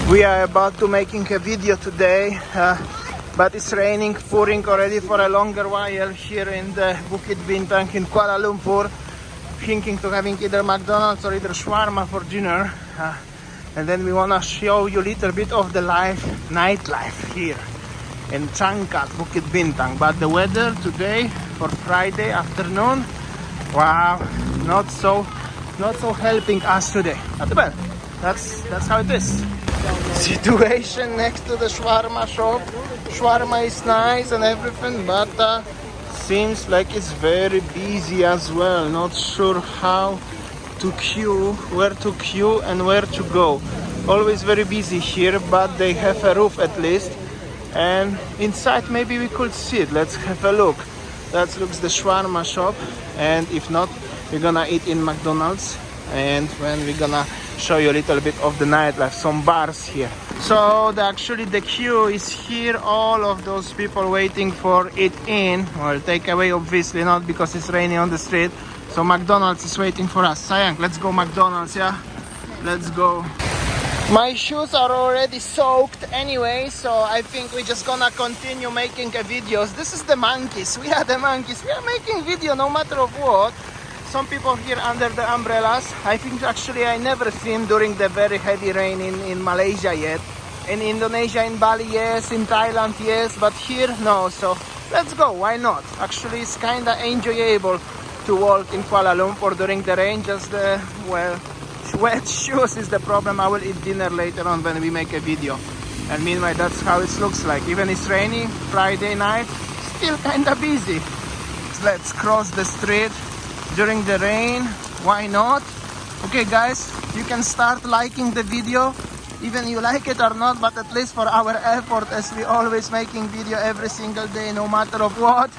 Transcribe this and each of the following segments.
We are about to making a video today, but it's raining, pouring already for a longer while here in the Bukit Bintang in Kuala Lumpur. Thinking to having either McDonald's or either shawarma for dinner, and then we want to show you a little bit of the nightlife here in Changkat, Bukit Bintang. But the weather today for Friday afternoon, wow, not so helping us today. But well, that's how it is. Situation next to the shawarma shop. Shawarma is nice and everything, but seems like it's very busy as well. Not sure how to queue, where to queue and where to go. Always very busy here, but they have a roof at least, and inside maybe we could see it. Let's have a look. That looks the shawarma shop, and if not, we're gonna eat in McDonald's, and when we're gonna show you a little bit of the nightlife, some bars here. So actually the queue is here, all of those people waiting for it in. Well, takeaway obviously not, because it's raining on the street. So McDonald's is waiting for us. Sayang, let's go McDonald's, yeah? Let's go. My shoes are already soaked anyway, so I think we're just gonna continue making videos. This is the monkeys. We are the monkeys. We are making video no matter of what. Some people here under the umbrellas. I think actually I never seen during the very heavy rain in Malaysia yet. In Indonesia, in Bali, yes. In Thailand, yes. But here, no. So let's go. Why not? Actually, it's kind of enjoyable to walk in Kuala Lumpur during the rain. Just wet shoes is the problem. I will eat dinner later on when we make a video. And meanwhile, that's how it looks like. Even it's rainy, Friday night, still kind of busy. Let's cross the street during the rain. Why not? Okay guys, you can start liking the video, even you like it or not, but at least for our effort, as we always making video every single day no matter of what.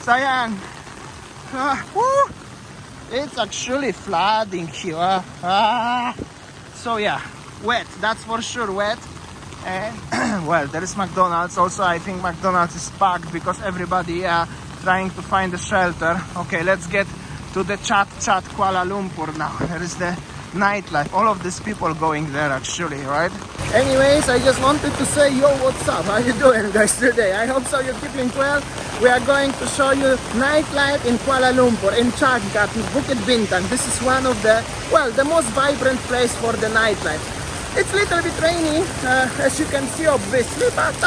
Sayang, it's actually flooding here. So yeah, wet, that's for sure, wet. And well, there is McDonald's also. I think McDonald's is packed because everybody trying to find a shelter. Okay, let's get to the Chat Kuala Lumpur now. There is the nightlife. All of these people going there actually, right? Anyways, I just wanted to say, yo, what's up? How you doing guys today? I hope so you're keeping well. We are going to show you nightlife in Kuala Lumpur, in Changkat, Bukit Bintang. This is one of the, well, the most vibrant place for the nightlife. It's a little bit rainy, as you can see obviously, but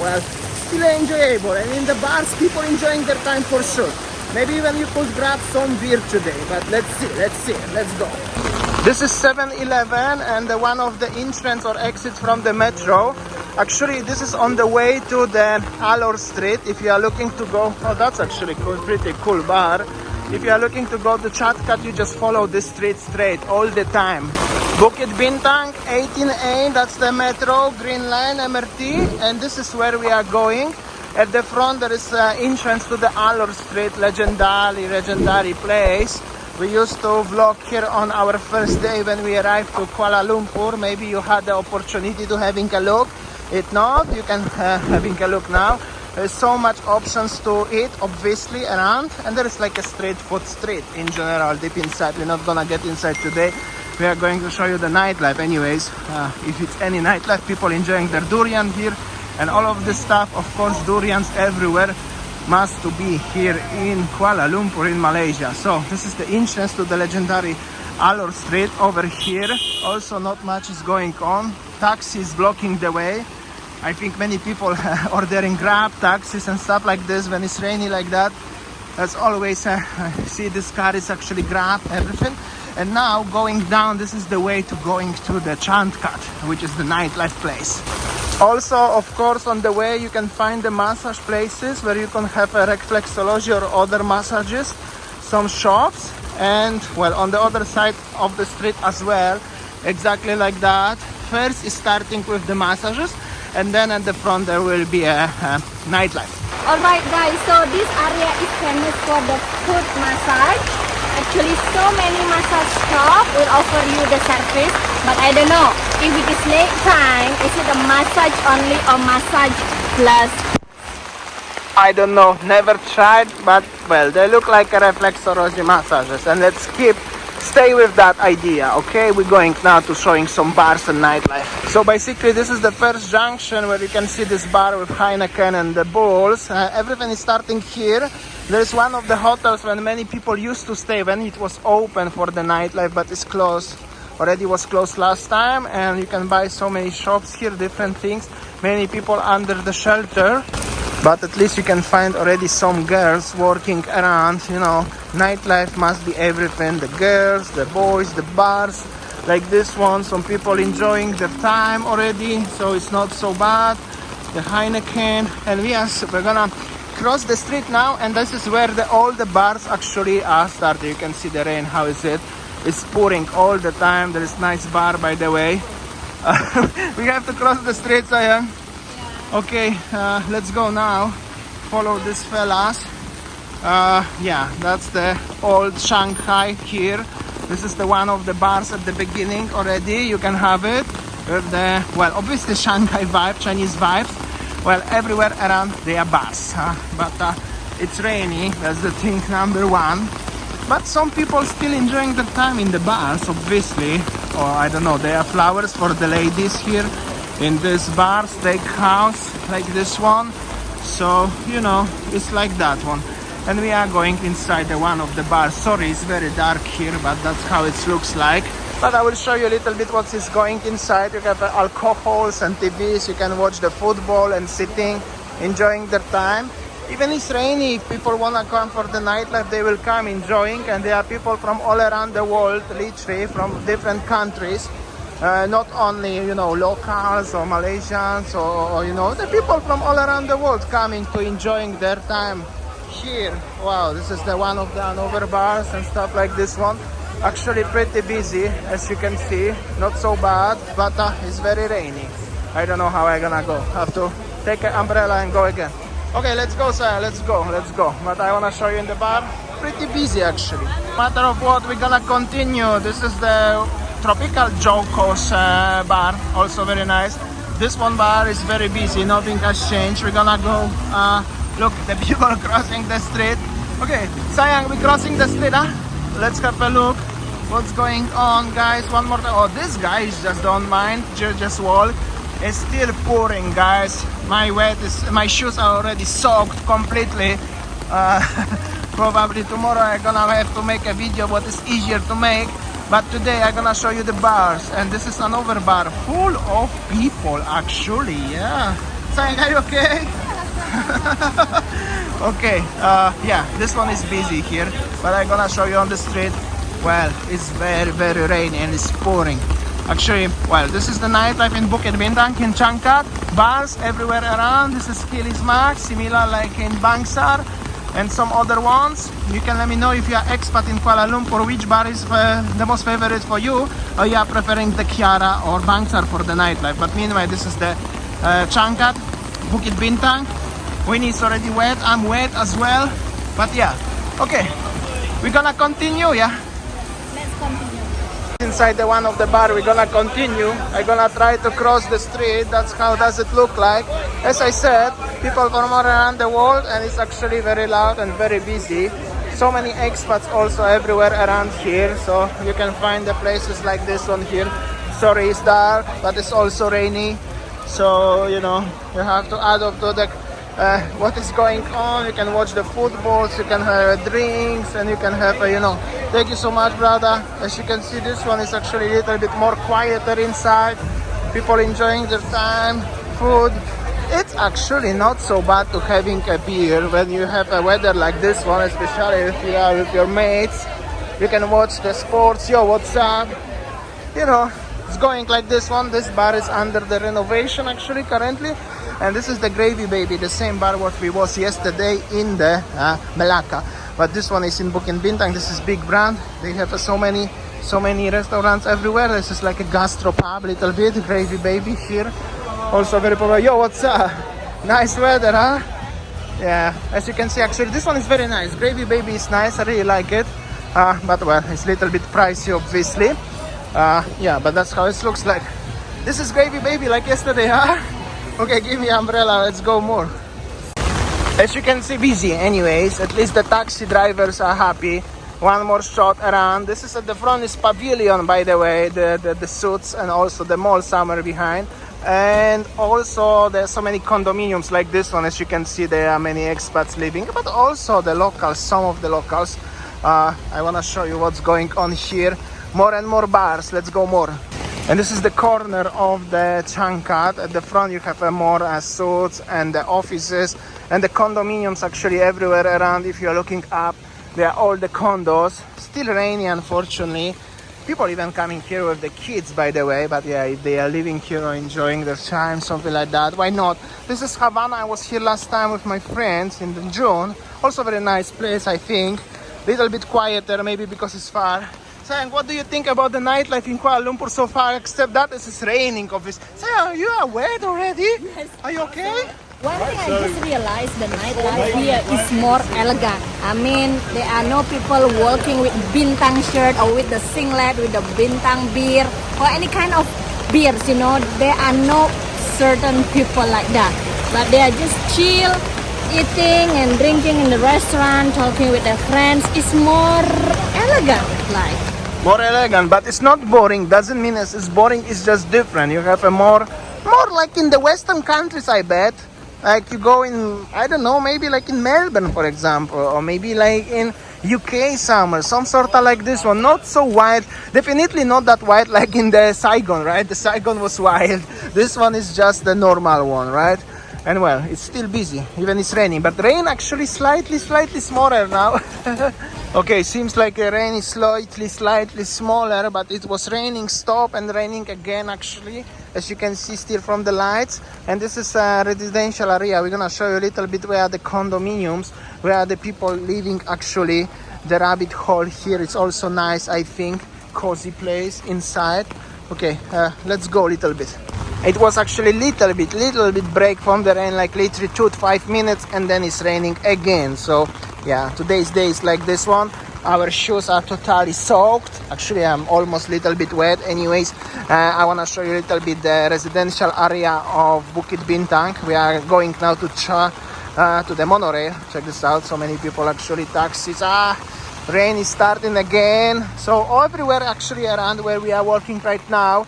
well, still enjoyable. And in the bars, people enjoying their time for sure. Maybe even you could grab some beer today, but let's see, let's go. This is 7-Eleven and one of the entrance or exits from the metro. Actually, this is on the way to the Alor street. If you are looking to go, oh, that's actually cool, pretty cool bar. If you are looking to go to Changkat, you just follow this street straight all the time. Bukit Bintang, 18A, that's the metro, Green Line, MRT, and this is where we are going. At the front there is entrance to the Alor Street, legendary place. We used to vlog here on our first day when we arrived to Kuala Lumpur. Maybe you had the opportunity to having a look. If not, you can having a look now. There's so much options to eat obviously around, and there is like a street food street in general deep inside. We're not gonna get inside today. We are going to show you the nightlife anyways. If it's any nightlife, people enjoying their durian here and all of this stuff. Of course, durians everywhere must to be here in Kuala Lumpur in Malaysia. So this is the entrance to the legendary Alor Street over here. Also not much is going on. Taxis blocking the way. I think many people ordering Grab taxis and stuff like this when it's rainy like that. That's always see this car is actually Grab everything. And now going down, this is the way to going to the Changkat, which is the nightlife place. Also, of course, on the way you can find the massage places where you can have a reflexology or other massages, some shops, and well, on the other side of the street as well, exactly like that. First is starting with the massages, and then at the front there will be a nightlife. Alright guys, so this area is famous for the foot massage. Actually, so many massage shops will offer you the service, but I don't know if it is late time. Is it a massage only or massage plus? I don't know, never tried, but well, they look like a reflexology massages. And let's skip stay with that idea, okay? We're going now to showing some bars and nightlife. So basically this is the first junction where you can see this bar with Heineken and the Bulls. Everything is starting here. There's one of the hotels when many people used to stay when it was open for the nightlife, but it's closed. Already was closed last time, and you can buy so many shops here, different things. Many people under the shelter, but at least you can find already some girls working around. You know, nightlife must be everything. The girls, the boys, the bars, like this one. Some people enjoying their time already, so it's not so bad. The Heineken, and we're gonna cross the street now, and this is where all the bars actually are started. You can see the rain, how is it? It's pouring all the time. There is nice bar, by the way. We have to cross the street, Sayang. Yeah. Okay, let's go now. Follow these fellas. Yeah, that's the old Shanghai here. This is the one of the bars at the beginning already. You can have it with the, well, obviously Shanghai vibe, Chinese vibes. Well, everywhere around there are bars, but it's rainy. That's the thing number one. But some people still enjoying the time in the bars, obviously. Or I don't know, there are flowers for the ladies here in this bar, steakhouse, like this one. So, you know, it's like that one. And we are going inside the one of the bars. Sorry, it's very dark here, but that's how it looks like. But I will show you a little bit what is going inside. You have alcohols and TVs. You can watch the football and sitting, enjoying their time. Even it's rainy, if people want to come for the nightlife, they will come enjoying. And there are people from all around the world, literally from different countries. Not only, you know, locals or Malaysians or, you know, the people from all around the world coming to enjoying their time here. Wow, this is the one of the Hanover bars and stuff like this one. Actually pretty busy, as you can see. Not so bad, but it's very rainy. I don't know how I'm gonna go. Have to take an umbrella and go again. Okay, let's go, sir. Let's go. But I wanna show you in the bar. Pretty busy, actually. Matter of what, we're gonna continue. This is the Tropical Jocos bar. Also very nice. This one bar is very busy. Nothing has changed. We're gonna go. Look, the people crossing the street. Okay, Sayang, we're crossing the street, huh? Let's have a look. What's going on, guys? One more time. Oh, this guy just don't mind. Just walk. It's still pouring, guys. My shoes are already soaked completely. Probably tomorrow I'm gonna have to make a video what is easier to make. But today I'm gonna show you the bars, and this is another bar full of people actually. Yeah. Sayang, are you okay? Okay. Yeah, this one is busy here, but I'm gonna show you on the street. Well, it's very, very rainy and it's pouring. Actually, well, this is the nightlife in Bukit Bintang, in Changkat. Bars everywhere around. This is Killis Max, similar like in Bangsar and some other ones. You can let me know if you are expat in Kuala Lumpur, which bar is the most favorite for you, or you are preferring the Kiara or Bangsar for the nightlife. But meanwhile, this is the Changkat, Bukit Bintang. Winny is already wet. I'm wet as well. But yeah, okay. We're gonna continue, yeah? Let's continue. Inside the one of the bar, we're gonna continue. I'm gonna try to cross the street. That's how does it look like. As I said, people from all around the world, and it's actually very loud and very busy. So many expats also everywhere around here, so you can find the places like this one here. Sorry, it's dark, but it's also rainy, so you know you have to add up to the what is going on. You can watch the footballs, you can have drinks, and you can have you know. Thank you so much, brother. As you can see, this one is actually a little bit more quieter inside. People enjoying their time, food. It's actually not so bad to having a beer when you have a weather like this one, especially if you are with your mates. You can watch the sports. Yo, what's up? You know, it's going like this one. This bar is under the renovation actually currently. And this is the Gravy Baby, the same bar what we was yesterday in the Malacca. But this one is in Bukit Bintang. This is big brand. They have so many restaurants everywhere. This is like a gastro pub, little bit. Gravy Baby here. Also very popular. Yo, what's up? Nice weather, huh? Yeah, as you can see, actually, this one is very nice. Gravy Baby is nice. I really like it. But well, it's a little bit pricey, obviously. Yeah, but that's how it looks like. This is Gravy Baby, like yesterday, huh? Okay, give me umbrella. Let's go more. As you can see, busy anyways. At least the taxi drivers are happy. one more shot around. This is at the front is pavilion, by the way, the suits, and also the mall somewhere behind. And also there's so many condominiums like this one. As you can see, there are many expats living, but also the locals, some of the locals. I want to show you what's going on here. More and more bars. Let's go more. And this is the corner of the Changkat. At the front you have more suits and the offices and the condominiums actually everywhere around. If you're looking up, they are all the condos. Still rainy, unfortunately. People even coming here with the kids, by the way. But yeah, if they are living here or enjoying their time, something like that, why not? This is Havana. I was here last time with my friends in June. Also very nice place, I think. Little bit quieter, maybe because it's far. Sayang, what do you think about the nightlife in Kuala Lumpur so far? Except that it is raining, obviously. Sayang, you are wet already? Yes. Are you okay? One thing I just realized, the nightlife here is more elegant. I mean, there are no people walking with Bintang shirt or with the singlet, with the Bintang beer or any kind of beers, you know. There are no certain people like that. But they are just chill, eating and drinking in the restaurant, talking with their friends. It's more elegant, like. More elegant, but it's not boring. Doesn't mean it's boring, it's just different. You have a more like in the Western countries, I bet. Like you go in, I don't know, maybe like in Melbourne, for example, or maybe like in UK somewhere, some sort of like this one. Not so wild, definitely not that wild like in the Saigon, right? The Saigon was wild. This one is just the normal one, right? And well, it's still busy, even it's raining, but rain actually slightly smaller now. Okay, seems like the rain is slightly smaller, but it was raining, stop, and raining again actually, as you can see still from the lights. And this is a residential area. We're gonna show you a little bit where are the condominiums, where are the people living actually. The rabbit hole here is also nice, I think, cozy place inside. Okay, let's go a little bit. It was actually little bit break from the rain, like literally 2 to 5 minutes, and then it's raining again. So yeah, today's day is like this one. Our shoes are totally soaked. Actually, I'm almost little bit wet. Anyways, I want to show you a little bit the residential area of Bukit Bintang. We are going now to the monorail. Check this out. So many people actually, taxis. Rain is starting again. So everywhere actually around where we are working right now,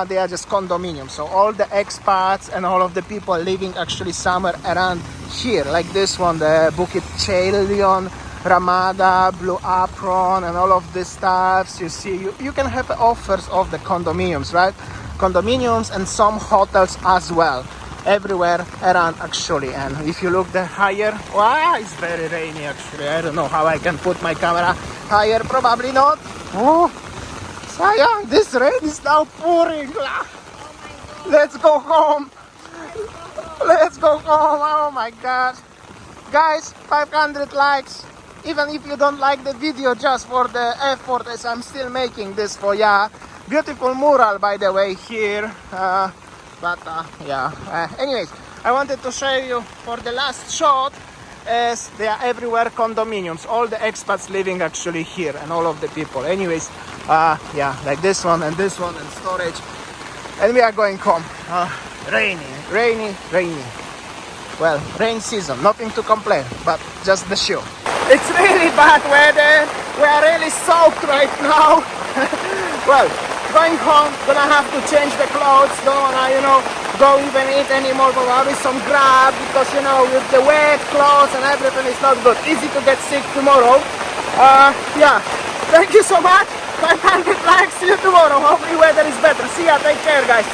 they are just condominiums. So all the expats and all of the people living actually somewhere around here, like this one, the Bukit Chalion, Ramada, Blue Apron, and all of these stuffs. You see, you can have offers of the condominiums, right? Condominiums and some hotels as well, everywhere around actually. And if you look the higher, wow, it's very rainy actually. I don't know how I can put my camera higher, probably not. Oh, sayang, this rain is now pouring. Let's go home. Let's go home. Oh my god. Guys, 500 likes. Even if you don't like the video, just for the effort as I'm still making this for ya. Beautiful mural, by the way, here. Anyways, I wanted to show you for the last shot, as they are everywhere condominiums. All the expats living actually here, and all of the people. Anyways, like this one and storage. And we are going home. Rainy. Well, rain season, nothing to complain, but just the show. It's really bad weather. We are really soaked right now. Well, going home, gonna have to change the clothes. Don't wanna, go even eat anymore. Probably some grab, because with the wet clothes and everything, it's not good. Easy to get sick tomorrow. Thank you so much. 500 likes. See you tomorrow. Hopefully weather is better. See ya. Take care, guys.